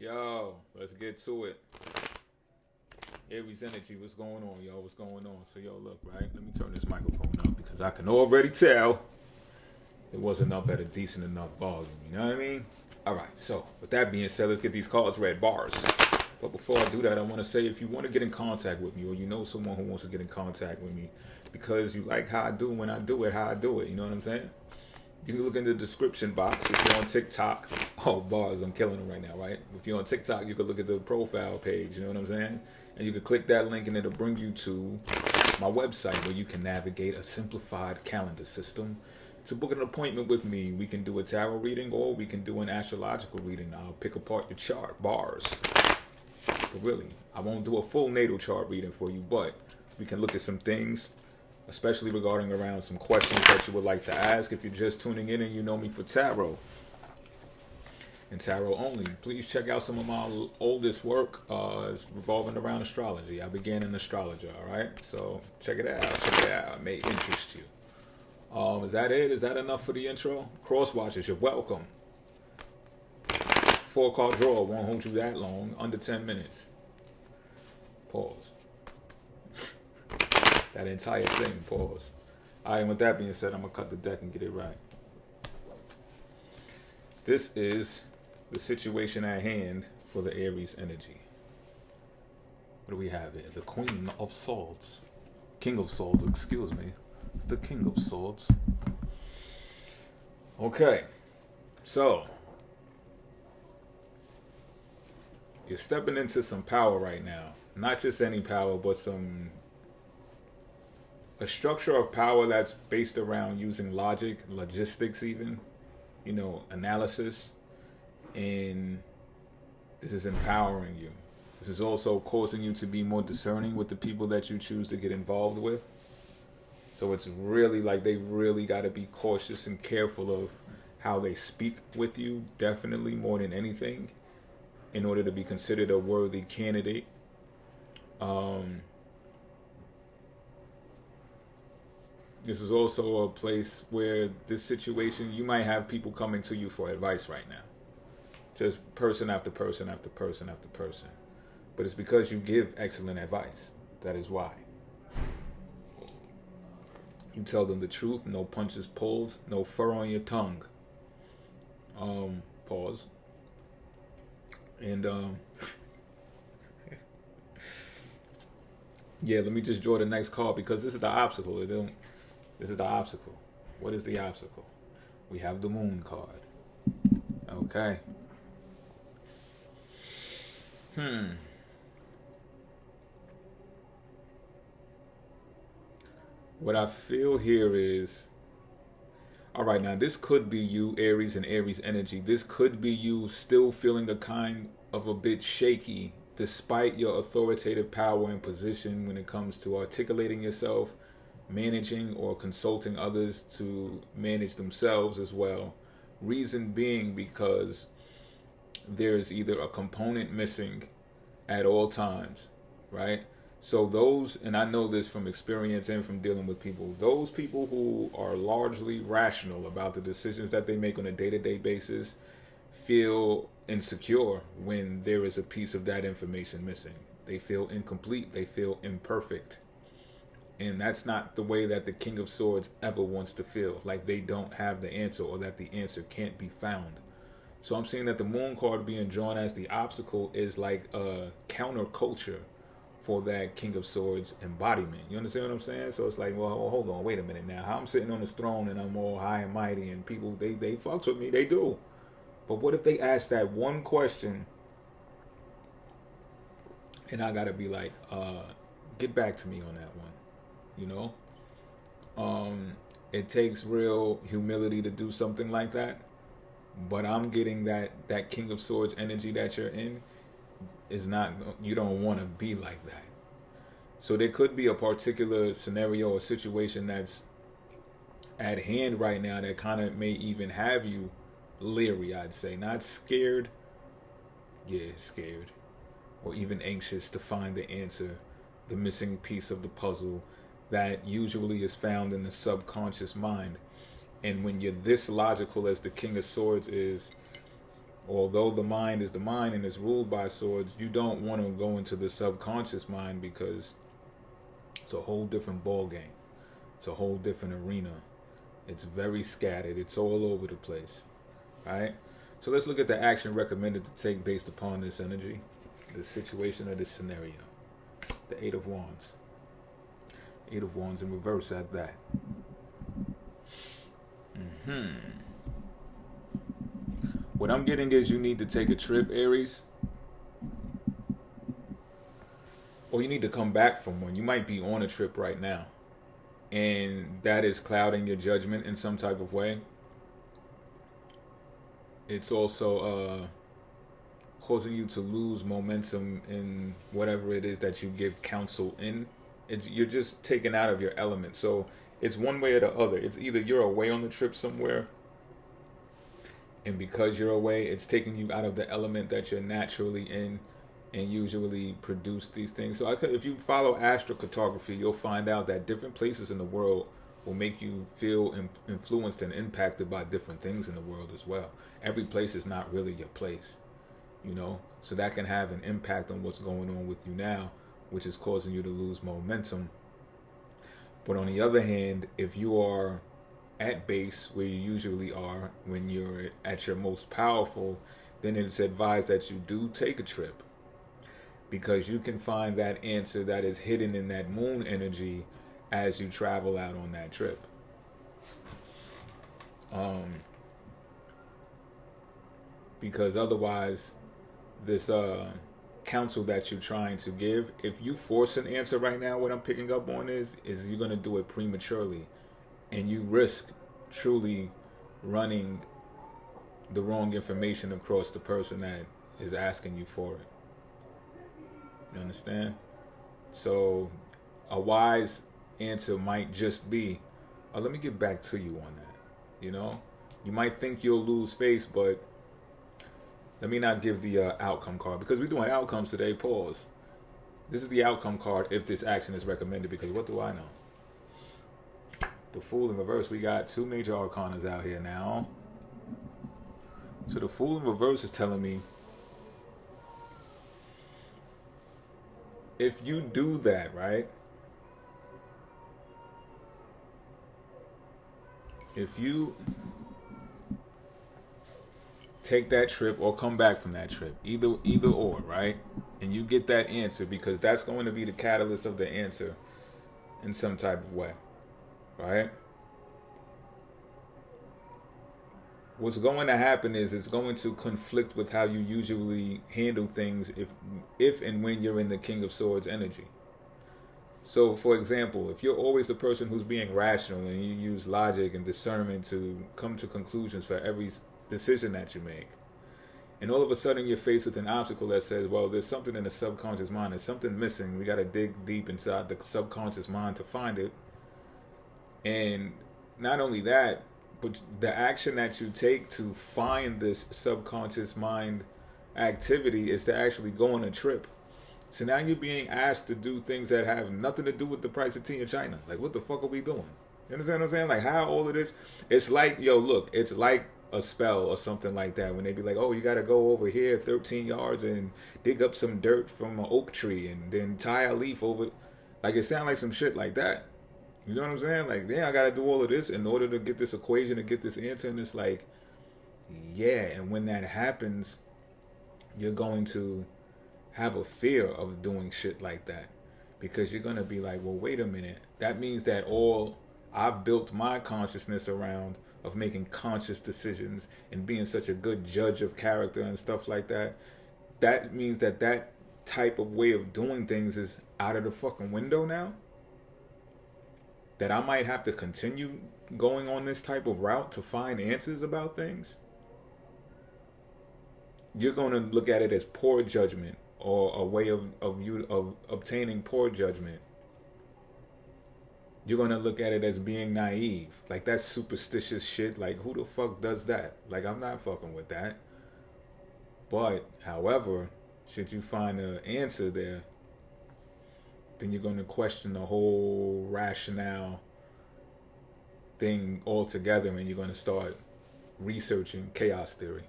Yo, let's get to it. Aries energy, what's going on, yo? What's going on? So, yo, look, right? Let me turn this microphone up because I can already tell it wasn't up at a decent enough volume. You know what I mean? All right. So, with that being said, let's get these cards read bars. But before I do that, I want to say if you want to get in contact with me, or you know someone who wants to get in contact with me because you like how I do when I do it, how I do it. You know what I'm saying? You can look in the description box if you're on TikTok. Oh, bars, I'm killing them right now, right? If you're on TikTok, you can look at the profile page, you know what I'm saying? And you can click that link and it'll bring you to my website where you can navigate a simplified calendar system. To book an appointment with me, we can do a tarot reading or we can do an astrological reading. I'll pick apart your chart, bars. But really, I won't do a full natal chart reading for you, but we can look at some things, especially regarding around some questions that you would like to ask if you're just tuning in and you know me for tarot and tarot only. Please check out some of my oldest work. It's revolving around astrology. I began an astrologer, all right? So check it out. Check it out. It may interest you. Is that it? Is that enough for the intro? Cross watchers, you're welcome. 4-card draw won't hold you that long. Under 10 minutes. Pause. That entire thing, pause. All right, and with that being said, I'm going to cut the deck and get it right. This is the situation at hand for the Aries energy. What do we have here? The Queen of Swords. King of Swords, excuse me. It's the King of Swords. Okay, so you're stepping into some power right now. Not just any power, but a structure of power that's based around using logic, logistics even, analysis. And this is empowering you. This is also causing you to be more discerning with the people that you choose to get involved with. So it's really like they really got to be cautious and careful of how they speak with you, definitely more than anything, in order to be considered a worthy candidate. This is also a place where this situation, you might have people coming to you for advice right now. Just person after person after person after person. But it's because you give excellent advice. That is why. You tell them the truth, no punches pulled, no fur on your tongue. Pause. And yeah, let me just draw the next card because this is the obstacle. This is the obstacle. What is the obstacle? We have the Moon card. Okay. What I feel here is, all right, now this could be you, Aries and Aries energy. This could be you still feeling a kind of a bit shaky despite your authoritative power and position when it comes to articulating yourself, managing or consulting others to manage themselves as well. Reason being because there's either a component missing at all times, right? So those, and I know this from experience and from dealing with people, those people who are largely rational about the decisions that they make on a day-to-day basis feel insecure when there is a piece of that information missing. They feel incomplete. They feel imperfect. And that's not the way that the King of Swords ever wants to feel, like they don't have the answer or that the answer can't be found. So I'm seeing that the Moon card being drawn as the obstacle is like a counterculture for that King of Swords embodiment. You understand what I'm saying? So it's like, well, hold on, wait a minute now. How I'm sitting on this throne and I'm all high and mighty and people, they fucks with me, they do. But what if they ask that one question and I gotta be like, get back to me on that one, It takes real humility to do something like that. But I'm getting that King of Swords energy that you're in is not, you don't want to be like that. So there could be a particular scenario or situation that's at hand right now that kind of may even have you leery, I'd say. Not scared, yeah, scared, or even anxious to find the answer, the missing piece of the puzzle that usually is found in the subconscious mind. And when you're this logical as the King of Swords is, Although the mind is the mind and is ruled by swords, you don't want to go into the subconscious mind because it's a whole different ball game. It's a whole different arena. It's very scattered. It's all over the place. Right? So let's look at the action recommended to take based upon this energy, the situation of this scenario. The Eight of Wands. Eight of Wands in reverse at that. What I'm getting is you need to take a trip, Aries. Or you need to come back from one. You might be on a trip right now. And that is clouding your judgment in some type of way. It's also causing you to lose momentum in whatever it is that you give counsel in. You're just taken out of your element. So it's one way or the other. It's either you're away on the trip somewhere, and because you're away, it's taking you out of the element that you're naturally in and usually produce these things. So if you follow astrocartography, you'll find out that different places in the world will make you feel influenced and impacted by different things in the world as well. Every place is not really your place, you know? So that can have an impact on what's going on with you now, which is causing you to lose momentum. But on the other hand, if you are at base where you usually are when you're at your most powerful, then it's advised that you do take a trip, because you can find that answer that is hidden in that moon energy as you travel out on that trip. Because otherwise, this counsel that you're trying to give, if you force an answer right now, what I'm picking up on is you're going to do it prematurely, and you risk truly running the wrong information across the person that is asking you for it. You understand? So a wise answer might just be, let me get back to you on that. You know, you might think you'll lose face, but let me not give the outcome card, because we're doing outcomes today. Pause. This is the outcome card if this action is recommended, because what do I know? The Fool in reverse. We got two major arcanas out here now. So the Fool in reverse is telling me, if you do that, right? If you take that trip or come back from that trip, either or, right? And you get that answer, because that's going to be the catalyst of the answer in some type of way, right? What's going to happen is it's going to conflict with how you usually handle things if and when you're in the King of Swords energy. So, for example, if you're always the person who's being rational and you use logic and discernment to come to conclusions for every decision that you make, and all of a sudden you're faced with an obstacle that says, well, there's something in the subconscious mind, there's something missing, we got to dig deep inside the subconscious mind to find it. And not only that, but the action that you take to find this subconscious mind activity is to actually go on a trip. So now you're being asked to do things that have nothing to do with the price of tea in China. Like, what the fuck are we doing? You understand what I'm saying? Like, how all of this, it's like, yo, look, it's like a spell or something like that, when they be like, oh, you got to go over here 13 yards and dig up some dirt from an oak tree and then tie a leaf over. Like, it sounds like some shit like that. You know what I'm saying? Like, damn, I got to do all of this in order to get this equation, to get this answer. And it's like, yeah. And when that happens, you're going to have a fear of doing shit like that, because you're going to be like, well, wait a minute. That means that all I've built my consciousness around of making conscious decisions and being such a good judge of character and stuff like that, that means that that type of way of doing things is out of the fucking window now. That I might have to continue going on this type of route to find answers about things. You're going to look at it as poor judgment, or a way of obtaining poor judgment. You're going to look at it as being naive. Like, that's superstitious shit. Like, who the fuck does that? Like, I'm not fucking with that. But, however, should you find an answer there, then you're going to question the whole rationale thing altogether, and you're going to start researching chaos theory.